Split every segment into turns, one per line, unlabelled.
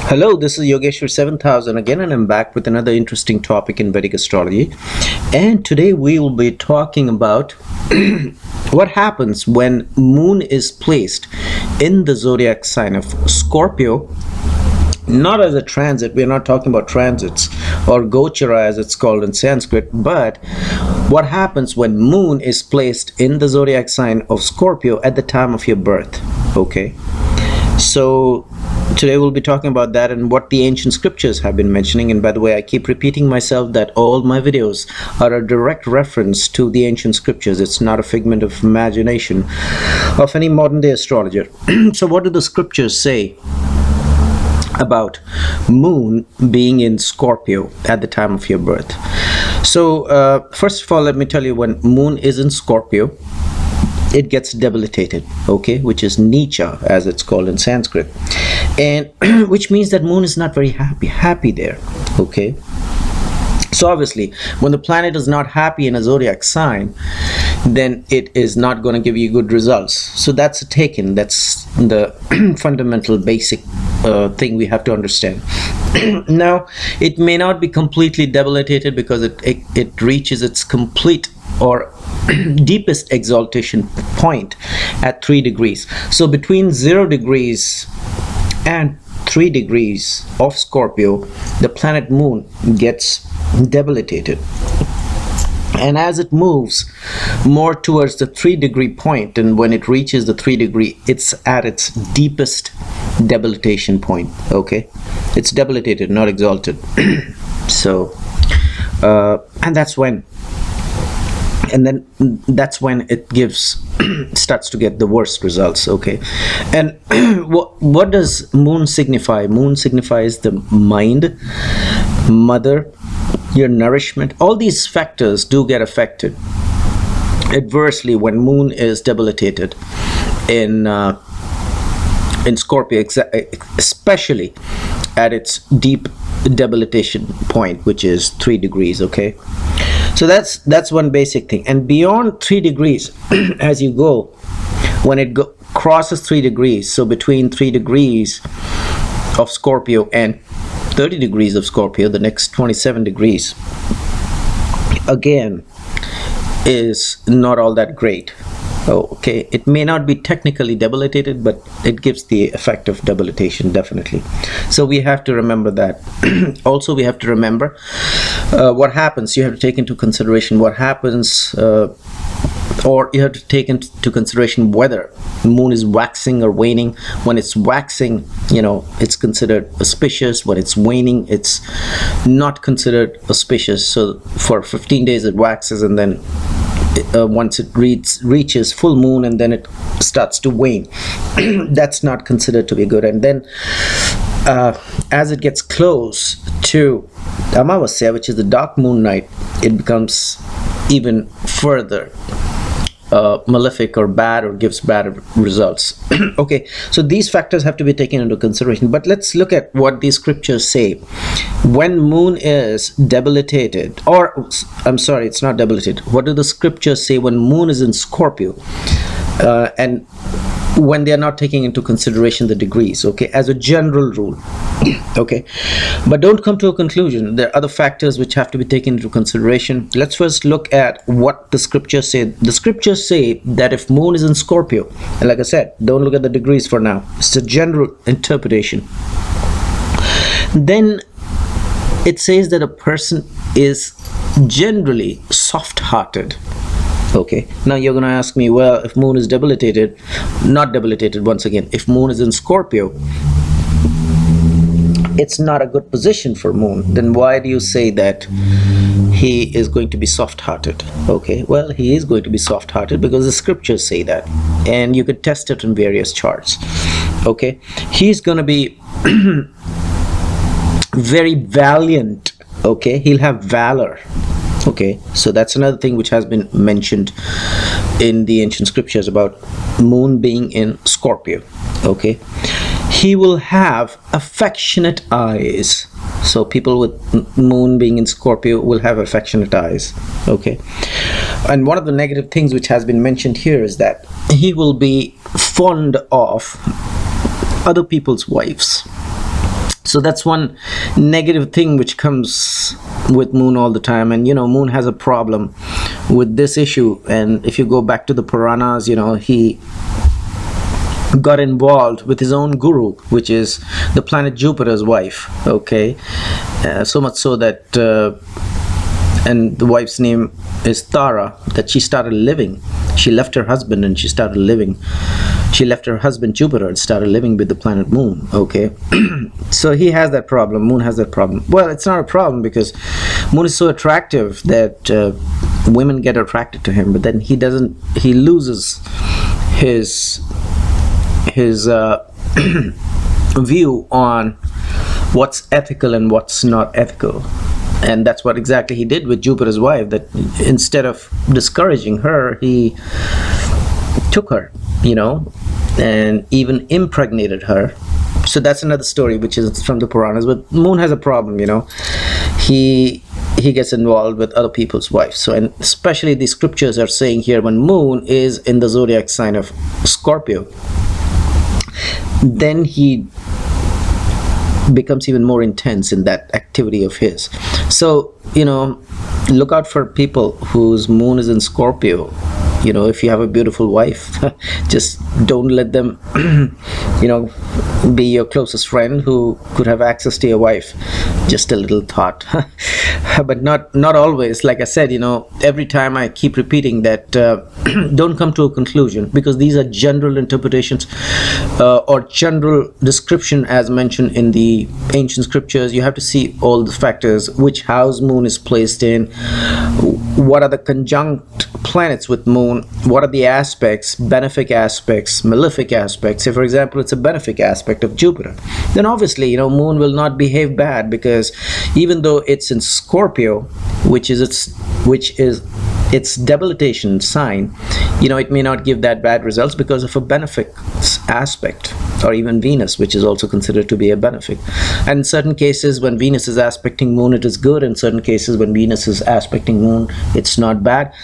Hello, this is Yogeshwar 7000 again, and I'm back with another interesting topic in Vedic astrology. And today we will be talking about what happens when Moon is placed in the zodiac sign of Scorpio. Not as a transit, we're not talking about transits or gochara as it's called in Sanskrit, but what happens when Moon is placed in the zodiac sign of Scorpio at the time of your birth. Okay, so today we'll be talking about that and what the ancient scriptures have been mentioning. And by the way, I keep repeating myself that all my videos are a direct reference to the ancient scriptures. It's not a figment of imagination of any modern day astrologer. So what do the scriptures say about Moon being in Scorpio at the time of your birth? So first of all, let me tell you, when Moon is in Scorpio, it gets debilitated, okay, which is Nicha as it's called in Sanskrit, and which means that Moon is not very happy there, okay. So obviously when the planet is not happy in a zodiac sign, then it is not going to give you good results. So that's a taken. That's the fundamental basic thing we have to understand. Now it may not be completely debilitated because it reaches its complete or deepest exaltation point at 3 degrees. So between 0 degrees and 3 degrees of Scorpio, the planet Moon gets debilitated, and as it moves more towards the 3-degree point, and when it reaches the 3 degree, it's at its deepest debilitation point. Okay, it's debilitated, not exalted. So and that's when it gives starts to get the worst results. Okay, and what does Moon signify? Moon signifies the mind, mother, your nourishment. All these factors do get affected adversely when Moon is debilitated in Scorpio, especially at its deep debilitation point, which is 3 degrees. Okay, so that's one basic thing. And beyond 3 degrees, as you go, when it crosses 3 degrees, so between 3 degrees of Scorpio and 30 degrees of Scorpio, the next 27 degrees again is not all that great. Okay, it may not be technically debilitated, but it gives the effect of debilitation, definitely. So we have to remember that. Also, we have to remember what happens. You have to take into consideration what happens, or you have to take into consideration whether the Moon is waxing or waning. When it's waxing, it's considered auspicious. When it's waning, it's not considered auspicious. So for 15 days it waxes, and then once it reaches full moon, and then it starts to wane. That's not considered to be good. And then as it gets close to Amavasya, which is the dark moon night, it becomes even further malefic or bad, or gives bad results. Okay, so these factors have to be taken into consideration. But let's look at what these scriptures say when Moon is debilitated, or I'm sorry, it's not debilitated. What do the scriptures say when Moon is in Scorpio, and when they are not taking into consideration the degrees? Okay, as a general rule. Okay, but don't come to a conclusion. There are other factors which have to be taken into consideration. Let's first look at what the scriptures say. The scriptures say that if Moon is in Scorpio, and like I said, don't look at the degrees for now, it's a general interpretation, then it says that a person is generally soft-hearted. Okay, now you're going to ask me, well, if Moon is debilitated, not debilitated, once again, if Moon is in Scorpio, it's not a good position for Moon, then why do you say that he is going to be soft-hearted? Okay, well, he is going to be soft-hearted because the scriptures say that, and you could test it in various charts. Okay, he's going to be very valiant. Okay, he'll have valor. Okay, so that's another thing which has been mentioned in the ancient scriptures about Moon being in Scorpio. Okay, he will have affectionate eyes. So people with Moon being in Scorpio will have affectionate eyes. Okay, and one of the negative things which has been mentioned here is that he will be fond of other people's wives. So that's one negative thing which comes with moon all the time. And moon has a problem with this issue. And if you go back to the Puranas, he got involved with his own guru, which is the planet Jupiter's wife. Okay, so much so that and the wife's name is Tara, that she started living. She left her husband and she started living. She left her husband Jupiter and started living with the planet Moon. Okay, so he has that problem. Moon has that problem. Well, it's not a problem because Moon is so attractive that women get attracted to him. But then he doesn't. He loses his view on what's ethical and what's not ethical. And that's what exactly he did with Jupiter's wife, that instead of discouraging her, he took her, and even impregnated her. So that's another story which is from the Puranas. But Moon has a problem, he gets involved with other people's wives. So, and especially the scriptures are saying here, when Moon is in the zodiac sign of Scorpio, then he becomes even more intense in that activity of his. So look out for people whose moon is in Scorpio. If you have a beautiful wife, just don't let them be your closest friend who could have access to your wife. Just a little thought. But not always. Like I said, every time I keep repeating that, don't come to a conclusion, because these are general interpretations or general description as mentioned in the ancient scriptures. You have to see all the factors, which house moon is placed in, what are the conjunct planets with moon, what are the aspects, benefic aspects, malefic aspects. Say for example it's a benefic aspect of Jupiter, then obviously moon will not behave bad, because even though it's in Scorpio, which is its debilitation sign, it may not give that bad results because of a benefic aspect, or even Venus, which is also considered to be a benefic. And in certain cases when Venus is aspecting moon, it is good. In certain cases when Venus is aspecting moon, it's not bad.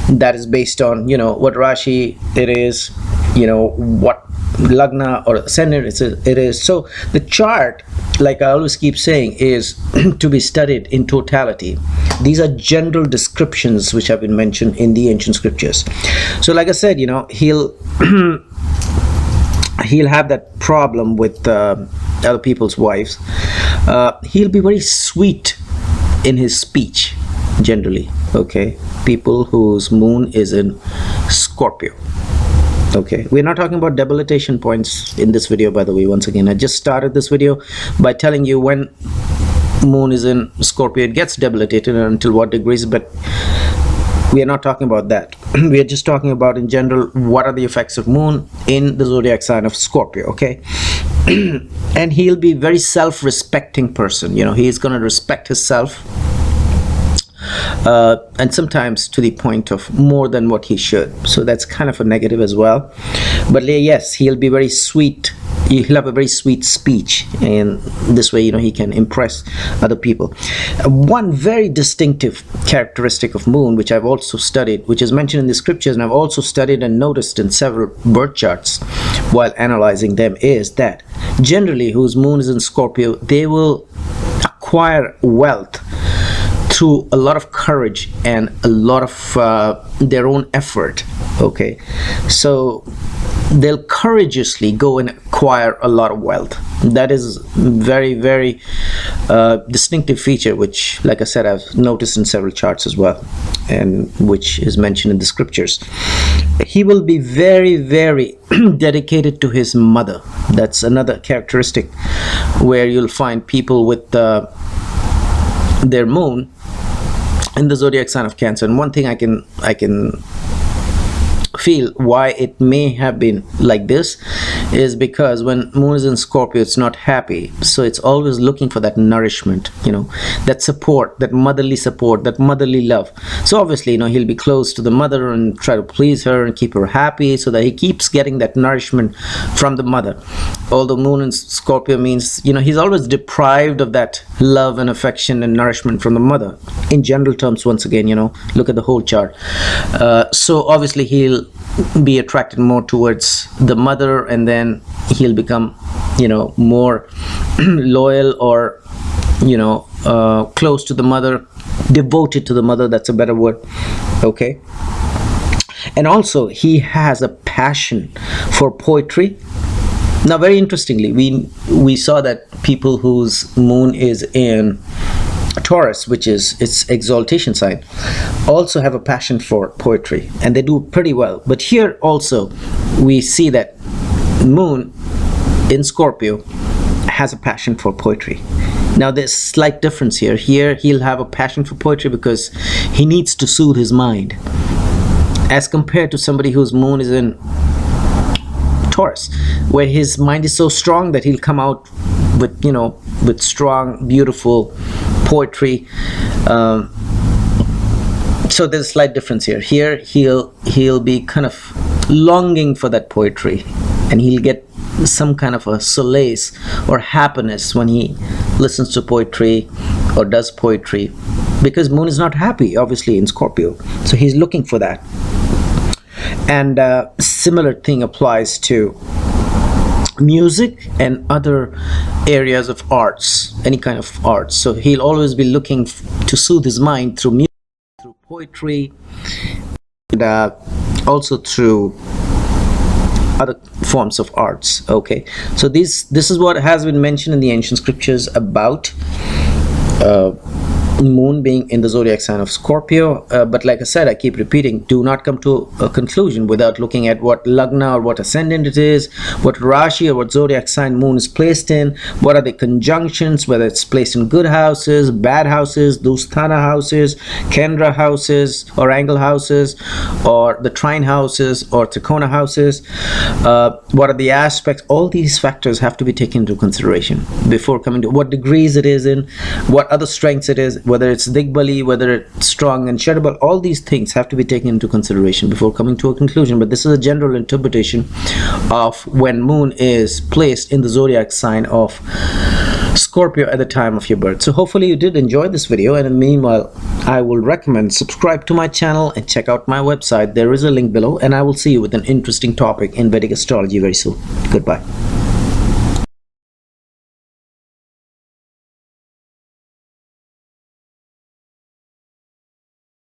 That is based on what Rashi it is, what Lagna or ascendant it is. So the chart, like I always keep saying, is to be studied in totality. These are general descriptions which have been mentioned in the ancient scriptures. So like I said, he'll have that problem with other people's wives. He'll be very sweet in his speech generally. Okay, people whose moon is in Scorpio. Okay, we're not talking about debilitation points in this video, by the way. Once again, I just started this video by telling you when moon is in Scorpio it gets debilitated and until what degrees, but we are not talking about that. We are just talking about in general what are the effects of moon in the zodiac sign of Scorpio. Okay. And he'll be very self-respecting person. He's going to respect himself, and sometimes to the point of more than what he should. So that's kind of a negative as well. But yes, he'll be very sweet. He'll have a very sweet speech, and this way he can impress other people. One very distinctive characteristic of moon, which I've also studied, which is mentioned in the scriptures, and I've also studied and noticed in several birth charts while analyzing them, is that generally whose moon is in Scorpio, they will acquire wealth through a lot of courage and a lot of their own effort. Okay, so they'll courageously go and acquire a lot of wealth. That is very, very distinctive feature, which, like I said, I've noticed in several charts as well, and which is mentioned in the scriptures. He will be very, very dedicated to his mother. That's another characteristic where you'll find people with their moon in the zodiac sign of Cancer. And one thing I can feel why it may have been like this is because when moon is in Scorpio, it's not happy, so it's always looking for that nourishment, that support, that motherly support, that motherly love. So obviously he'll be close to the mother and try to please her and keep her happy, so that he keeps getting that nourishment from the mother. Although moon in Scorpio means he's always deprived of that love and affection and nourishment from the mother. In general terms, once again, look at the whole chart. So obviously he'll be attracted more towards the mother, and then he'll become more loyal, or close to the mother, devoted to the mother, that's a better word. Okay. And also he has a passion for poetry. Now, very interestingly, we saw that people whose moon is in Taurus, which is its exaltation sign, also have a passion for poetry, and they do pretty well. But here also we see that moon in Scorpio has a passion for poetry. Now, there's slight difference here. Here he'll have a passion for poetry because he needs to soothe his mind, as compared to somebody whose moon is in Taurus, where his mind is so strong that he'll come out with with strong, beautiful poetry. So there's a slight difference here. Here he'll be kind of longing for that poetry, and he'll get some kind of a solace or happiness when he listens to poetry or does poetry, because moon is not happy, obviously, in Scorpio. So he's looking for that. And similar thing applies to music and other areas of arts, any kind of arts. So he'll always be looking to soothe his mind through music, through poetry, and also through other forms of arts. Okay, so this is what has been mentioned in the ancient scriptures about moon being in the zodiac sign of Scorpio. But like I said, I keep repeating, do not come to a conclusion without looking at what lagna or what ascendant it is, what rashi or what zodiac sign moon is placed in, what are the conjunctions, whether it's placed in good houses, bad houses, dusthana houses, kendra houses, or angle houses, or the trine houses, or trikona houses. What are the aspects? All these factors have to be taken into consideration before coming to what degrees it is in, what other strengths it is, whether it's digbali, whether it's strong and shadow. All these things have to be taken into consideration before coming to a conclusion. But this is a general interpretation of when moon is placed in the zodiac sign of Scorpio at the time of your birth. So hopefully you did enjoy this video, and in the meanwhile, I will recommend subscribe to my channel and check out my website. There is a link below, and I will see you with an interesting topic in Vedic astrology very soon. Goodbye.